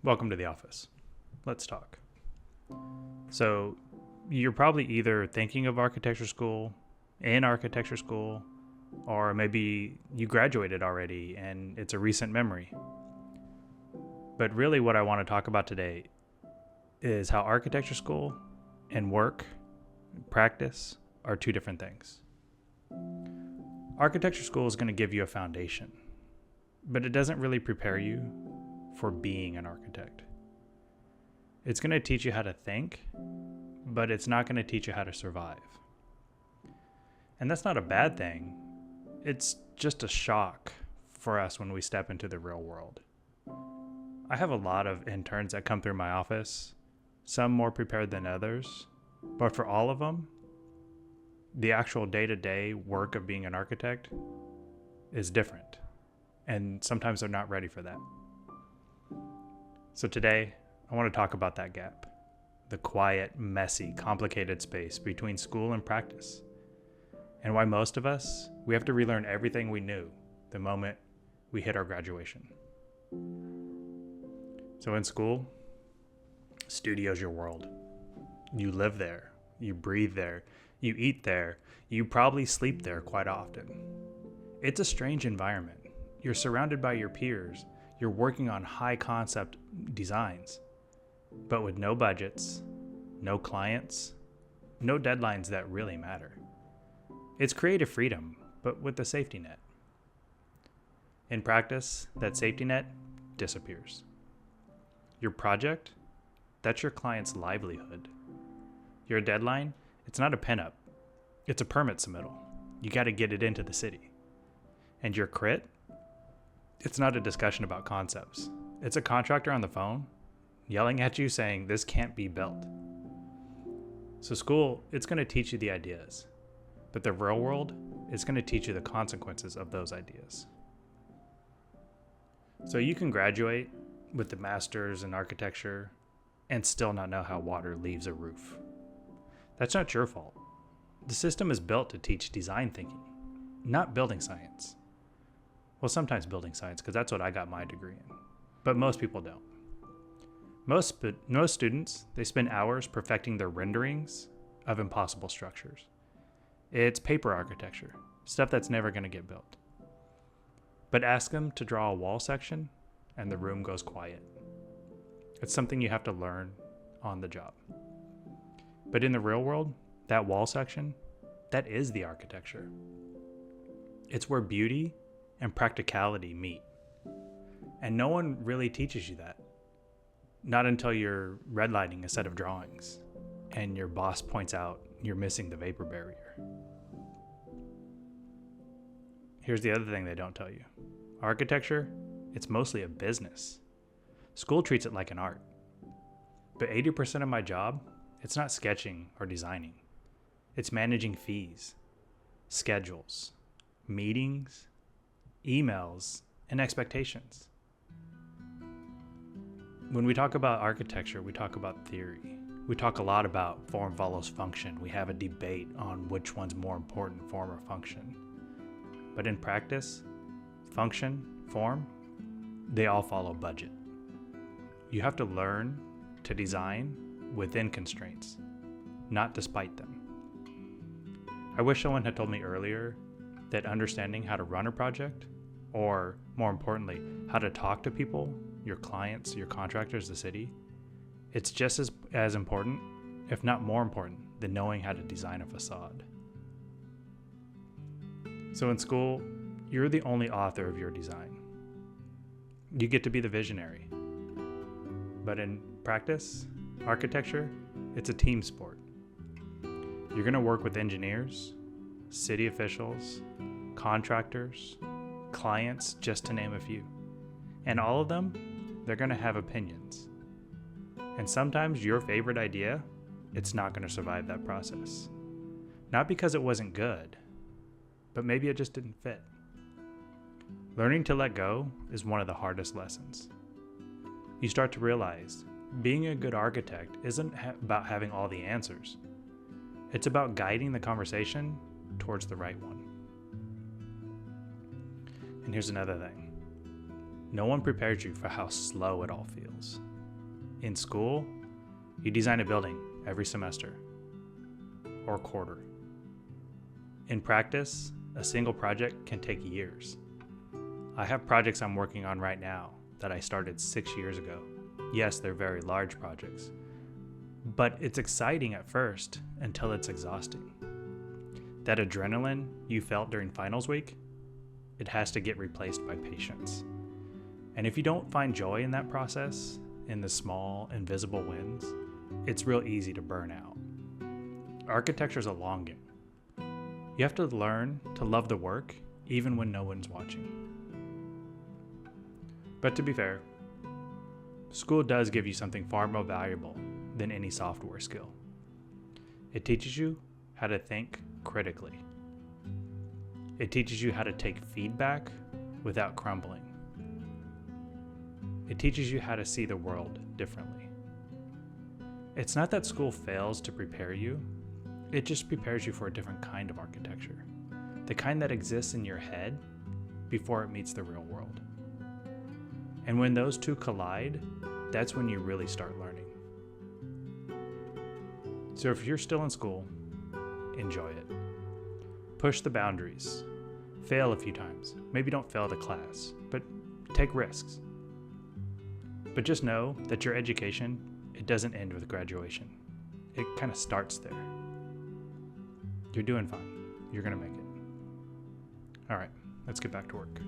Welcome to the office. Let's talk. So, you're probably either thinking of architecture school, in architecture school, or maybe you graduated already and it's a recent memory. But really, what I want to talk about today is how architecture school and work, practice, are two different things. Architecture school is going to give you a foundation, but it doesn't really prepare you for being an architect. It's going to teach you how to think, but it's not going to teach you how to survive. And that's not a bad thing. It's just a shock for us when we step into the real world. I have a lot of interns that come through my office, some more prepared than others, but for all of them, the actual day-to-day work of being an architect is different. And sometimes they're not ready for that. So today, I want to talk about that gap, the quiet, messy, complicated space between school and practice, and why most of us, we have to relearn everything we knew the moment we hit our graduation. So in school, studio's your world. You live there, you breathe there, you eat there, you probably sleep there quite often. It's a strange environment. You're surrounded by your peers. You're working on high concept designs, but with no budgets, no clients, no deadlines that really matter. It's creative freedom, but with a safety net. In practice, that safety net disappears. Your project, that's your client's livelihood. Your deadline, it's not a pinup, it's a permit submittal. You got to get it into the city. And your crit, it's not a discussion about concepts. It's a contractor on the phone yelling at you saying this can't be built. So school, it's going to teach you the ideas, but the real world is going to teach you the consequences of those ideas. So you can graduate with the master's in architecture and still not know how water leaves a roof. That's not your fault. The system is built to teach design thinking, not building science. Well, sometimes building science, because that's what I got my degree in. But most people don't. Most students, they spend hours perfecting their renderings of impossible structures. It's paper architecture, stuff that's never going to get built. But ask them to draw a wall section, and the room goes quiet. It's something you have to learn on the job. But in the real world, that wall section, that is the architecture. It's where beauty and practicality meet. And no one really teaches you that. Not until you're redlining a set of drawings and your boss points out you're missing the vapor barrier. Here's the other thing they don't tell you. Architecture, it's mostly a business. School treats it like an art. But 80% of my job, it's not sketching or designing. It's managing fees, schedules, meetings, emails, and expectations. When we talk about architecture, we talk about theory. We talk a lot about form follows function. We have a debate on which one's more important, form or function. But in practice, function, form, they all follow budget. You have to learn to design within constraints, not despite them. I wish someone had told me earlier that understanding how to run a project, or more importantly, how to talk to people, your clients, your contractors, the city, it's just as important, if not more important, than knowing how to design a facade. So in school, you're the only author of your design. You get to be the visionary. But in practice, architecture, it's a team sport. You're going to work with engineers, city officials, contractors, clients, just to name a few. And all of them, they're going to have opinions. And sometimes your favorite idea, it's not going to survive that process. Not because it wasn't good, but maybe it just didn't fit. Learning to let go is one of the hardest lessons. You start to realize being a good architect isn't about having all the answers. It's about guiding the conversation towards the right one. And here's another thing. No one prepares you for how slow it all feels. In school, you design a building every semester or quarter. In practice, a single project can take years. I have projects I'm working on right now that I started 6 years ago. Yes, they're very large projects, but it's exciting at first until it's exhausting. That adrenaline you felt during finals week, it has to get replaced by patience. And if you don't find joy in that process, in the small, invisible wins, it's real easy to burn out. Architecture's a long game. You have to learn to love the work even when no one's watching. But to be fair, school does give you something far more valuable than any software skill. It teaches you how to think critically. It teaches you how to take feedback without crumbling. It teaches you how to see the world differently. It's not that school fails to prepare you, it just prepares you for a different kind of architecture. The kind that exists in your head before it meets the real world. And when those two collide, that's when you really start learning. So if you're still in school, enjoy it. Push the boundaries. Fail a few times. Maybe don't fail the class, but take risks. But just know that your education, it doesn't end with graduation. It kind of starts there. You're doing fine. You're going to make it. All right, let's get back to work.